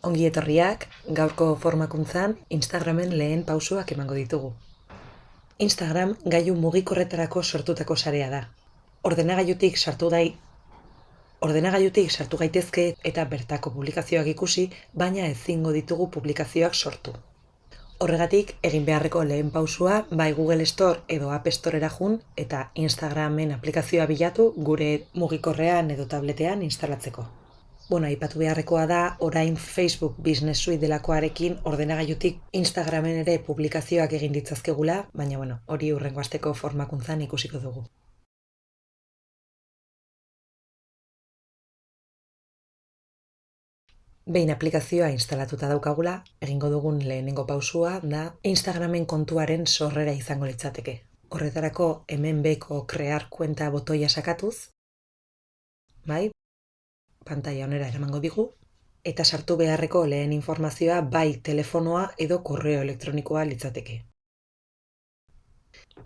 Ongi etorriak, gaurko formakuntzan Instagramen lehen pausoak emango ditugu. Instagram gailu mugikorretarako sortutako sarea da. Ordenagailutik sartu gaitezke eta bertako publikazioak ikusi, baina ezingo ditugu publikazioak sortu. Horregatik, egin beharreko lehen pausua bai Google Store edo App Storera jun eta Instagramen aplikazioa bilatu gure mugikorrean edo tabletean instalatzeko. Aipatu beharrekoa da, orain Facebook Business Suite delakoarekin ordenagailutik Instagramen ere publikazioak egin ditzazkegula, baina hori hurrengo asteko formakuntzan ikusiko dugu. Behin aplikazioa instalatuta daukagula, egingo dugun lehenengo pausua da Instagramen kontuaren sorrera izango litzateke. Horretarako hemen beko krear kuenta botoia sakatuz, pantaila honera eramango digu, eta sartu beharreko lehen informazioa bai telefonoa edo korreo elektronikoa litzateke.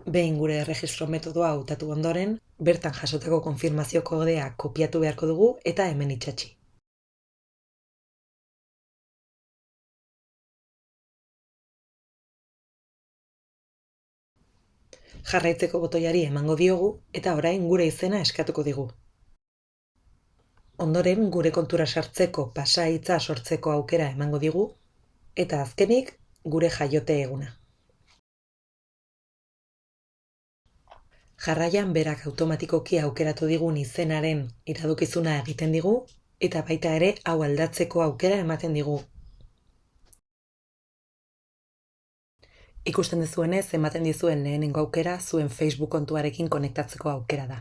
Behin gure erregistro metodoa hautatu ondoren, bertan jasotako konfirmazio kodea kopiatu beharko dugu eta hemen itsatsi. Jarraitzeko botoiari emango diogu eta orain gure izena eskatuko digu. Ondoren gure kontura sartzeko pasahitza sortzeko aukera emango digu eta azkenik gure jaiote eguna. Jarraian berak automatikoki aukeratu digun izenaren iradokizuna egiten digu eta baita ere hau aldatzeko aukera ematen digu. Ikusten duzuenez, ematen dizuen lehenengo aukera zuen Facebook kontuarekin konektatzeko aukera da.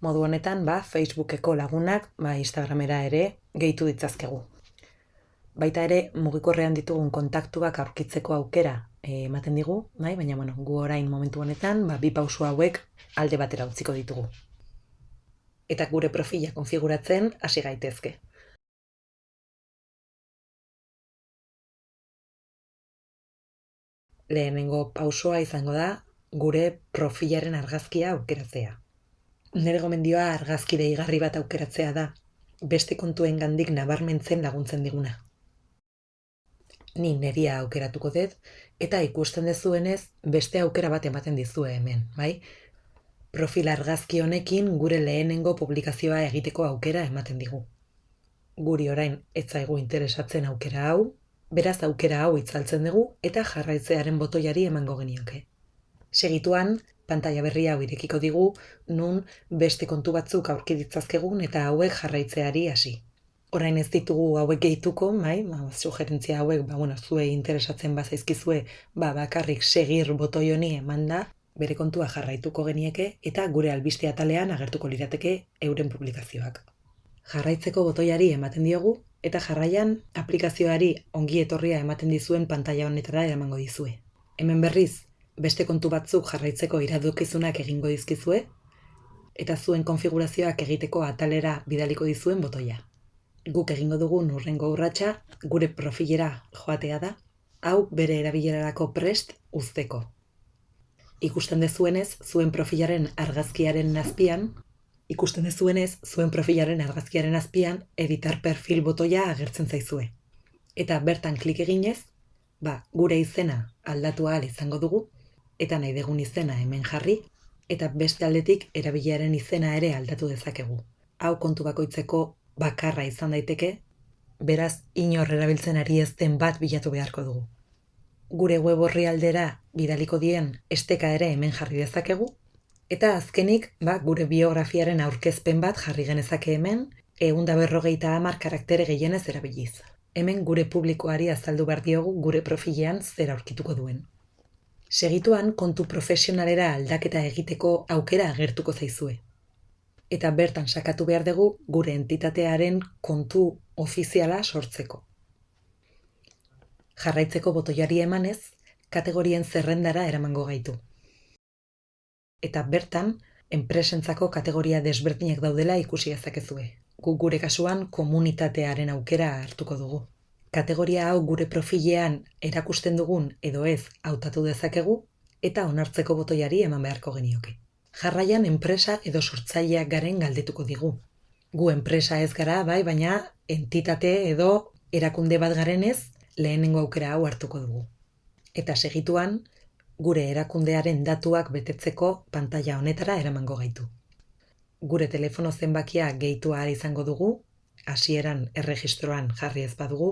Modu honetan, Facebookeko lagunak, Instagramera ere gehitu ditzazkegu. Baita ere, mugikorrean ditugun kontaktuak aurkitzeko aukera ematen digu, baina gu orain momentu honetan, bi pausu hauek alde batera utziko ditugu. Eta gure profila konfiguratzen hasi gaitezke. Lehenengo pausoa izango da gure profilaren argazkia aukeratzea. Nire gomendioa argazki deigarri bat aukeratzea da, beste kontuengandik nabarmentzen laguntzen diguna. Ni neria aukeratuko dut, eta ikusten dezuenez beste aukera bat ematen dizue hemen, Profil argazki honekin gure lehenengo publikazioa egiteko aukera ematen digu. Guri orain ez zaigu interesatzen aukera hau, beraz aukera hau itzaltzen dugu eta jarraitzearen botoiari emango genioke. Segituan, pantaila berri hau irekiko digu, nun beste kontu batzuk aurki ditzazkegun eta hauek jarraitzeari hasi. Orain ez ditugu hauek gehituko, sugerentzia hauek, zuei interesatzen bazaizkizue, bakarrik segir botoi honi emanda, bere kontua jarraituko genieke eta gure albiste atalean agertuko lirateke euren publikazioak. Jarraitzeko botoiari ematen diogu eta jarraian aplikazioari ongi etorria ematen dizuen pantaila honetara eramango dizue. Hemen berriz, beste kontu batzuk jarraitzeko iradokizunak egingo dizkizue, eta zuen konfigurazioak egiteko atalera bidaliko dizuen botoia. Guk egingo dugun hurrengo urratsa gure profilera joatea da, hau bere erabilerarako prest uzteko. Ikusten dezuenez, zuen profilaren argazkiaren azpian editar perfil botoia agertzen zaizue. Eta bertan klik eginez, gure izena aldatu ahal izango dugu, eta nahi dugun izena hemen jarri, eta beste aldetik erabilearen izena ere aldatu dezakegu. Hau kontu bakoitzeko bakarra izan daiteke, beraz inor erabiltzen ari ez den bat bilatu beharko dugu. Gure web orrialdera bidaliko dien esteka ere hemen jarri dezakegu, eta azkenik gure biografiaren aurkezpen bat jarri genezake hemen, 150 karaktere gehienez erabiliz. Hemen gure publikoari azaldu behar diogu gure profilean zer aurkituko duen. Segituan kontu profesionalera aldaketa egiteko aukera agertuko zaizue. Eta bertan sakatu behar dugu gure entitatearen kontu ofiziala sortzeko. Jarraitzeko botoiari emanez, kategorien zerrendara eramango gaitu. Eta bertan, enpresentzako kategoria desberdinak daudela ikusi dezakezue. Gure kasuan komunitatearen aukera hartuko dugu. Kategoria hau gure profilean erakusten dugun edo ez hautatu dezakegu eta onartzeko botoiari eman beharko genioke. Jarraian enpresa edo sortzaileak garen galdetuko digu. Gu enpresa ez gara, baina entitate edo Erakunde bat garenez, lehenengo aukera hau hartuko dugu. Eta segituan, gure erakundearen datuak betetzeko pantaila honetara eramango gaitu. Gure telefono zenbakia gehitu ahal izango dugu, hasieran erregistroan jarri ez badugu,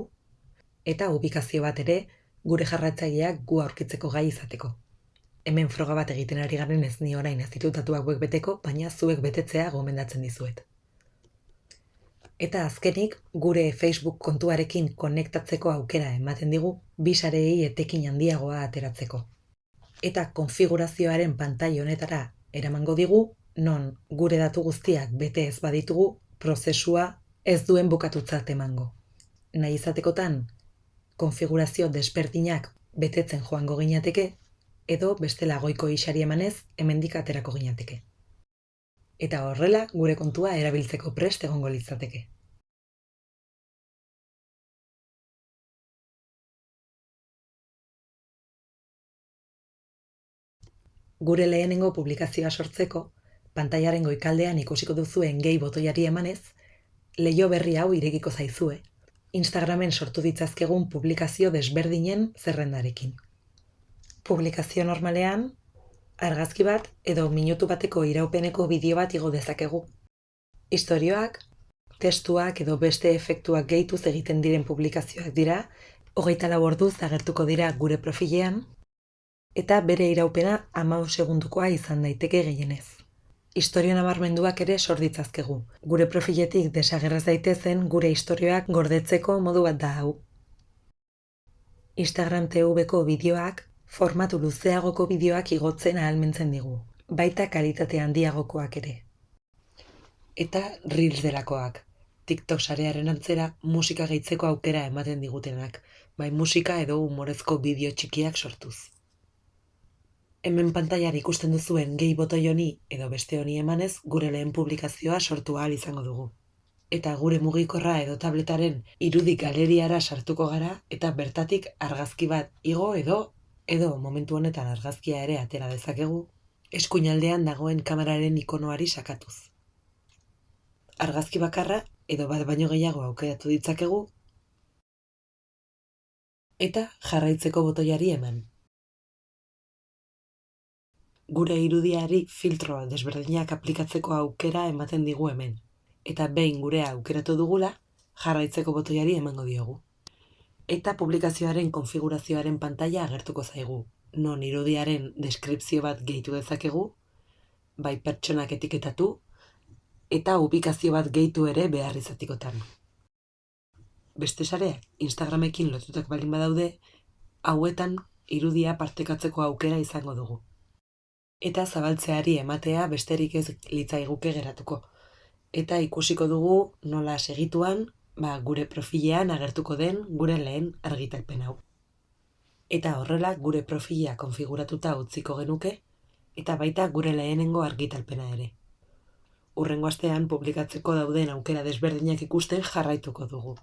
eta ubikazio bat ere gure jarraitzaileak gu aurkitzeko gai izateko. Hemen froga bat egiten ari garen ez ni orain ez ditut datuak hauek beteko, baina zuek betetzea gomendatzen dizuet. Eta azkenik, gure Facebook kontuarekin konektatzeko aukera ematen digu, bi sareei etekin handiagoa ateratzeko. Eta konfigurazioaren pantaila honetara eramango digu, non gure datu guztiak bete ez baditugu, prozesua ez duen bukatutzat emango. Nahi izatekotan, konfigurazio desberdinak betetzen joango ginateke, edo bestela goiko isari emanez hemendik aterako ginateke. Eta horrela gure kontua erabiltzeko prest egongo litzateke. Gure lehenengo publikazioa sortzeko, pantailaren goikaldean ikusiko duzuen gehi botoiari emanez, leiho berri hau irekiko zaizue, Instagramen sortu ditzazkegun publikazio desberdinen zerrendarekin. Publikazio normalean, argazki bat edo minutu bateko iraupeneko bideo bat igo dezakegu. Istorioak, testuak edo beste efektuak gehituz egiten diren publikazioak dira, 24 orduz agertuko dira gure profilean, eta bere iraupena 15 segundukoa izan daiteke gehienez. Istorio nabarmenduak ere sor ditzazkegu. Gure profiletik desagerraz daitezen gure istorioak gordetzeko modu bat da hau. Instagram TV-ko bideoak formatu luzeagoko bideoak igotzen ahalmentzen digu, baita kalitate handiagokoak ere. Eta Reels delakoak, TikTok sarearen antzera musika gehitzeko aukera ematen digutenak, bai musika edo humorezko bideo txikiak sortuz. Hemen pantailan ikusten duzuen gehi botoi honi edo beste honi emanez gure lehen publikazioa sortu ahal izango dugu. Eta gure mugikorra edo tabletaren irudi galeriara sartuko gara eta bertatik argazki bat igo edo momentu honetan argazkia ere atera dezakegu, eskuinaldean dagoen kameraren ikonoari sakatuz. Argazki bakarra edo bat baino gehiago aukeratu ditzakegu eta jarraitzeko botoiari eman. Gure irudiari filtro desberdinak aplikatzeko aukera ematen digu hemen, eta behin gurea aukeratu dugula, jarraitzeko botoiari emango diogu. Eta publikazioaren konfigurazioaren pantaila agertuko zaigu, non irudiaren deskripzio bat gehitu dezakegu, bai pertsonak etiketatu, eta ubikazio bat gehitu ere behar izatikotan. Beste sareak, Instagramekin lotutak baldin badaude, hauetan irudia partekatzeko aukera izango dugu. Eta zabaltzeari ematea besterik ez litzaiguke geratuko. Eta ikusiko dugu nola segituan, gure profilean agertuko den gure lehen argitalpen hau. Eta horrela gure profila konfiguratuta utziko genuke, eta baita gure lehenengo argitalpena ere. Hurrengo astean publikatzeko dauden aukera desberdinak ikusten jarraituko dugu.